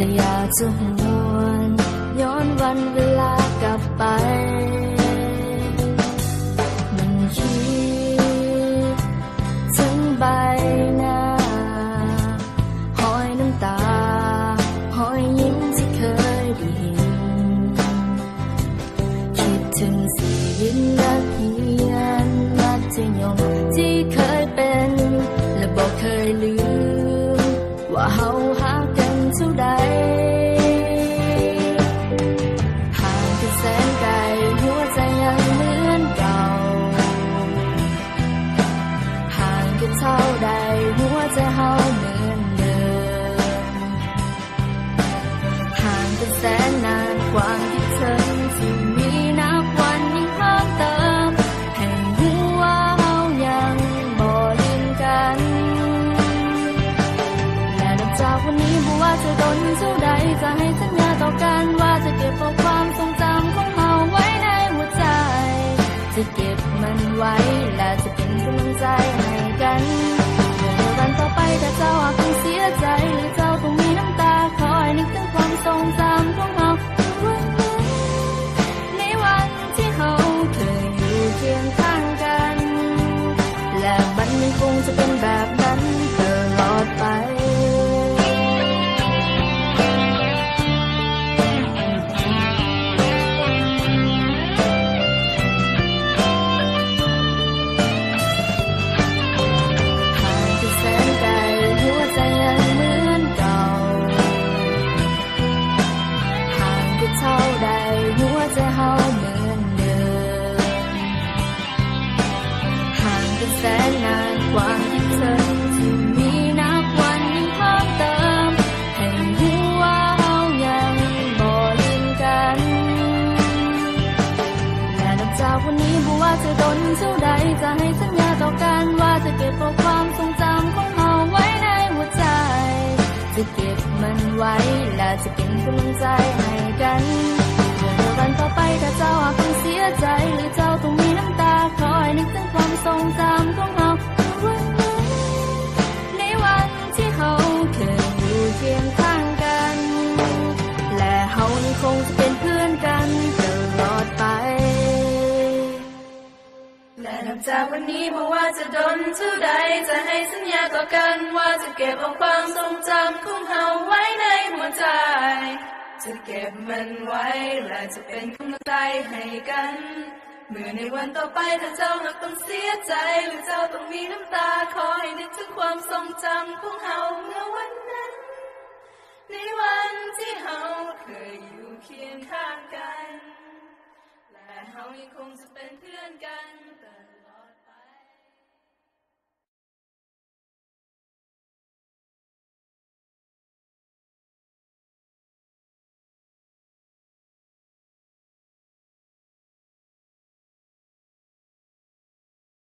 และอยากจะหวนย้อนวันเวลากลับไปมันคิดถึงใบหน้าหอยน้ำตาหอยยิ้มที่เคยได้เห็นคิดถึงสีวินนักเรียนมัธยมที่เคยเป็นและบอกเคยลืมว่าเฮาหากันเท่าใดห่างกันแสนไกลหัวใจยังเหมือนเก่าห่างกันเท่าใดหัวใจเฮาเหมือนเดิมห่างกันแสนนานความคิดถึงที่มีนับวันยิ่งเพิ่มเติมให้รู้ว่าเฮายังบ่ลืมกันและนับจากวันนี้บ่ว่าจะโดนเท่าใดจะให้สัญญาต่อกันว่าจะเก็บเอาความทรงจำของเฮาไว้ในหัวใจจะเก็บมันไว้และจะเป็นกำลังใจให้กันเมื่อวันต่อไปถ้าเจ้าอาจต้องเสียใจหรือเจ้าต้องมีน้ำตาคอยนึกถึงความทรงจำของเฮาในวันที่เฮาเคยอยู่เคียงข้างกันและมันยังคงจะเป็นแบบนั้นตลอดไปเท่าใดหัวใจเฮาเหมือนเดิมห่างกันแสนนานความคิดถึงที่มีนับวันยิ่งเพิ่มเติมให้รู้ว่าเฮายังบ่ลืมกันและนับจากวันนี้บ่ว่าจะโดนเท่าใดจะให้สัญญาต่อกันว่าจะเก็บเอาความทรงจำของเฮาไว้ในหัวใจจะเก็บมันไว้และจะเป็นกำลังใจให้กันเมื่อวันต่อไปถ้าเจ้าอาจต้องเสียใจหรือเจ้าต้องมีน้ำตาคอยนึกถึงความทรงจำของเฮาในวันที่เฮาเคยอยู่เคียงข้างกันและเฮายังคงจะเป็นเพื่อนกันตลอดไปและนับจากวันนี้บ่ว่าจะโดนเท่าใดจะให้สัญญาต่อกันว่าจะเก็บเอาความทรงจำของเฮาไว้ในหัวใจจะเก็บมันไว้และจะเป็นกำลังใจให้กันเมื่อในวันต่อไปถ้าเจ้าหากต้องเสียใจหรือเจ้าต้องมีน้ำตาขอให้นึกถึงความทรงจำของเฮา